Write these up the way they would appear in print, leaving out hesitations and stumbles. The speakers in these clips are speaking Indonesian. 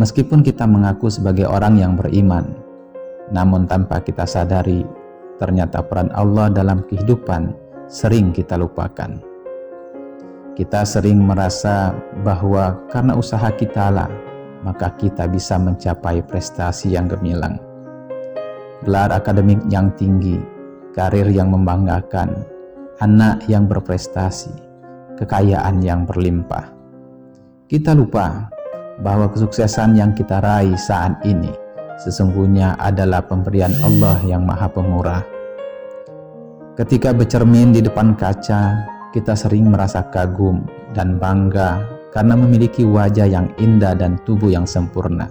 Meskipun kita mengaku sebagai orang yang beriman, namun tanpa kita sadari, ternyata peran Allah dalam kehidupan sering kita lupakan. Kita sering merasa bahwa karena usaha kita lah, maka kita bisa mencapai prestasi yang gemilang. Gelar akademik yang tinggi, karir yang membanggakan, anak yang berprestasi, kekayaan yang berlimpah. Kita lupa bahwa kesuksesan yang kita raih saat ini sesungguhnya adalah pemberian Allah yang Maha Pemurah. Ketika bercermin di depan kaca, kita sering merasa kagum dan bangga karena memiliki wajah yang indah dan tubuh yang sempurna.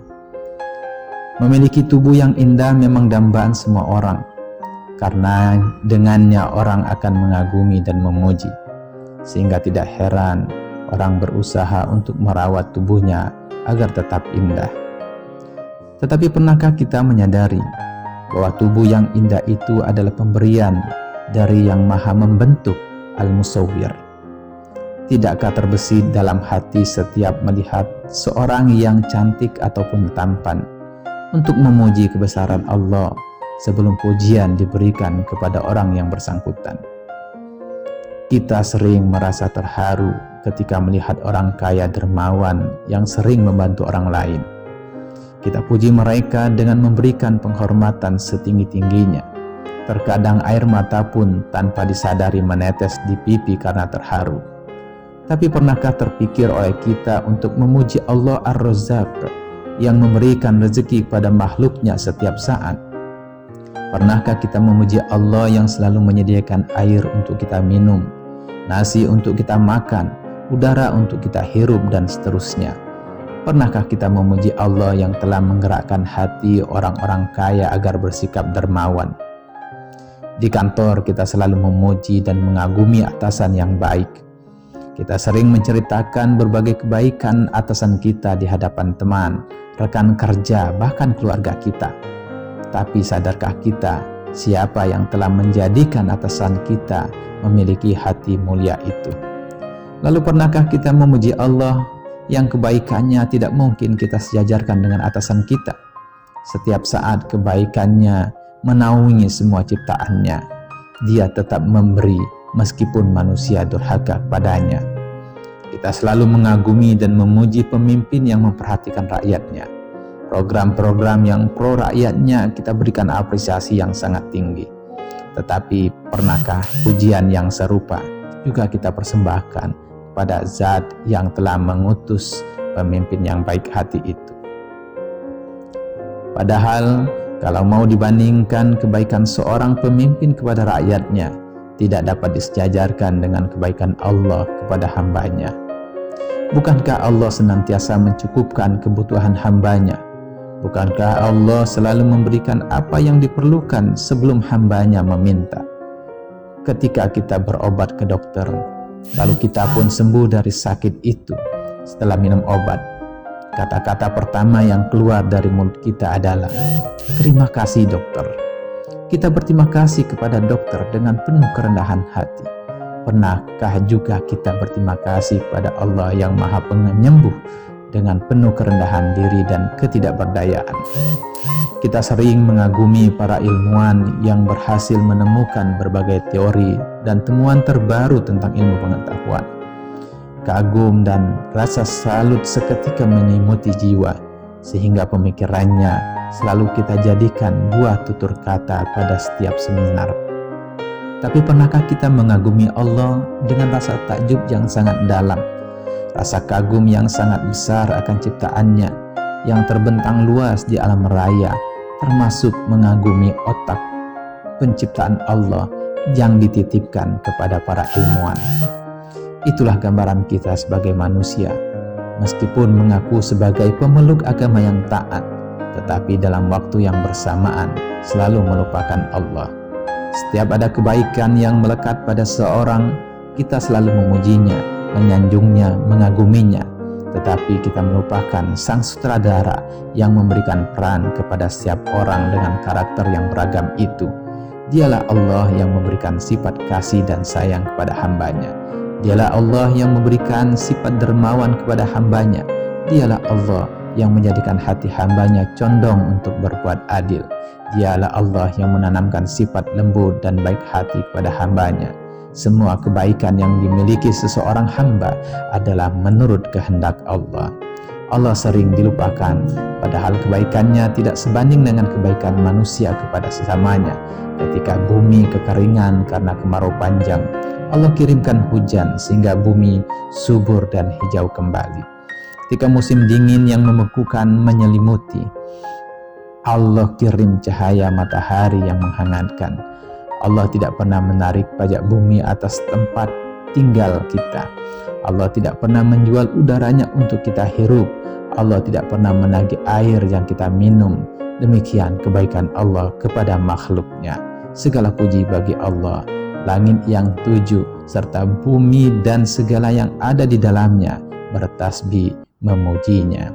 Memiliki tubuh yang indah memang dambaan semua orang, karena dengannya orang akan mengagumi dan memuji, sehingga tidak heran orang berusaha untuk merawat tubuhnya agar tetap indah. Tetapi pernahkah kita menyadari bahwa tubuh yang indah itu adalah pemberian dari Yang Maha Membentuk, Al-Musawwir? Tidakkah terbesit dalam hati setiap melihat seorang yang cantik ataupun tampan untuk memuji kebesaran Allah sebelum pujian diberikan kepada orang yang bersangkutan? Kita sering merasa terharu ketika melihat orang kaya dermawan yang sering membantu orang lain. Kita puji mereka dengan memberikan penghormatan setinggi-tingginya. Terkadang air mata pun tanpa disadari menetes di pipi karena terharu. Tapi pernahkah terpikir oleh kita untuk memuji Allah Ar-Razzaq yang memberikan rezeki pada makhluknya setiap saat? Pernahkah kita memuji Allah yang selalu menyediakan air untuk kita minum, nasi untuk kita makan, udara untuk kita hirup, dan seterusnya? Pernahkah kita memuji Allah yang telah menggerakkan hati orang-orang kaya agar bersikap dermawan? Di kantor kita selalu memuji dan mengagumi atasan yang baik. Kita sering menceritakan berbagai kebaikan atasan kita di hadapan teman, rekan kerja, bahkan keluarga kita. Tapi sadarkah kita siapa yang telah menjadikan atasan kita memiliki hati mulia itu? Lalu pernahkah kita memuji Allah yang kebaikannya tidak mungkin kita sejajarkan dengan atasan kita? Setiap saat kebaikannya menaungi semua ciptaannya. Dia tetap memberi meskipun manusia durhaka padanya. Kita selalu mengagumi dan memuji pemimpin yang memperhatikan rakyatnya. Program-program yang pro rakyatnya kita berikan apresiasi yang sangat tinggi. Tetapi pernahkah pujian yang serupa juga kita persembahkan pada zat yang telah mengutus pemimpin yang baik hati itu? Padahal kalau mau dibandingkan kebaikan seorang pemimpin kepada rakyatnya, tidak dapat disejajarkan dengan kebaikan Allah kepada hambanya. Bukankah Allah senantiasa mencukupkan kebutuhan hambanya? Bukankah Allah selalu memberikan apa yang diperlukan sebelum hambanya meminta? Ketika kita berobat ke dokter, lalu kita pun sembuh dari sakit itu setelah minum obat, kata-kata pertama yang keluar dari mulut kita adalah, "Terima kasih dokter." Kita berterima kasih kepada dokter dengan penuh kerendahan hati. Pernahkah juga kita berterima kasih kepada Allah yang Maha Penyembuh dengan penuh kerendahan diri dan ketidakberdayaan? Kita sering mengagumi para ilmuwan yang berhasil menemukan berbagai teori dan temuan terbaru tentang ilmu pengetahuan. Kagum dan rasa salut seketika menyelimuti jiwa, sehingga pemikirannya selalu kita jadikan buah tutur kata pada setiap seminar. Tapi pernahkah kita mengagumi Allah dengan rasa takjub yang sangat dalam, rasa kagum yang sangat besar akan ciptaannya yang terbentang luas di alam raya, termasuk mengagumi otak penciptaan Allah yang dititipkan kepada para ilmuwan? Itulah gambaran kita sebagai manusia. Meskipun mengaku sebagai pemeluk agama yang taat, tetapi dalam waktu yang bersamaan selalu melupakan Allah. Setiap ada kebaikan yang melekat pada seorang, kita selalu memujinya, menyanjungnya, mengaguminya. Tetapi kita melupakan sang sutradara yang memberikan peran kepada setiap orang dengan karakter yang beragam itu, Dialah Allah yang memberikan sifat kasih dan sayang kepada hambanya. Dialah Allah yang memberikan sifat dermawan kepada hambanya. Dialah Allah yang menjadikan hati hambanya condong untuk berbuat adil. Dialah Allah yang menanamkan sifat lembut dan baik hati kepada hambanya. Semua kebaikan yang dimiliki seseorang hamba adalah menurut kehendak Allah. Allah sering dilupakan, padahal kebaikannya tidak sebanding dengan kebaikan manusia kepada sesamanya. Ketika bumi kekeringan karena kemarau panjang, Allah kirimkan hujan sehingga bumi subur dan hijau kembali. Ketika musim dingin yang membekukan menyelimuti, Allah kirim cahaya matahari yang menghangatkan. Allah tidak pernah menarik pajak bumi atas tempat tinggal kita. Allah tidak pernah menjual udaranya untuk kita hirup. Allah tidak pernah menagih air yang kita minum. Demikian kebaikan Allah kepada makhluknya. Segala puji bagi Allah. Langit yang 7 serta bumi dan segala yang ada di dalamnya bertasbih memujinya.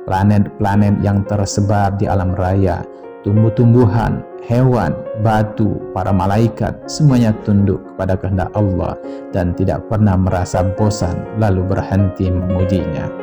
Planet-planet yang tersebar di alam raya, tumbuh-tumbuhan, hewan, batu, para malaikat, semuanya tunduk kepada kehendak Allah dan tidak pernah merasa bosan lalu berhenti memujinya.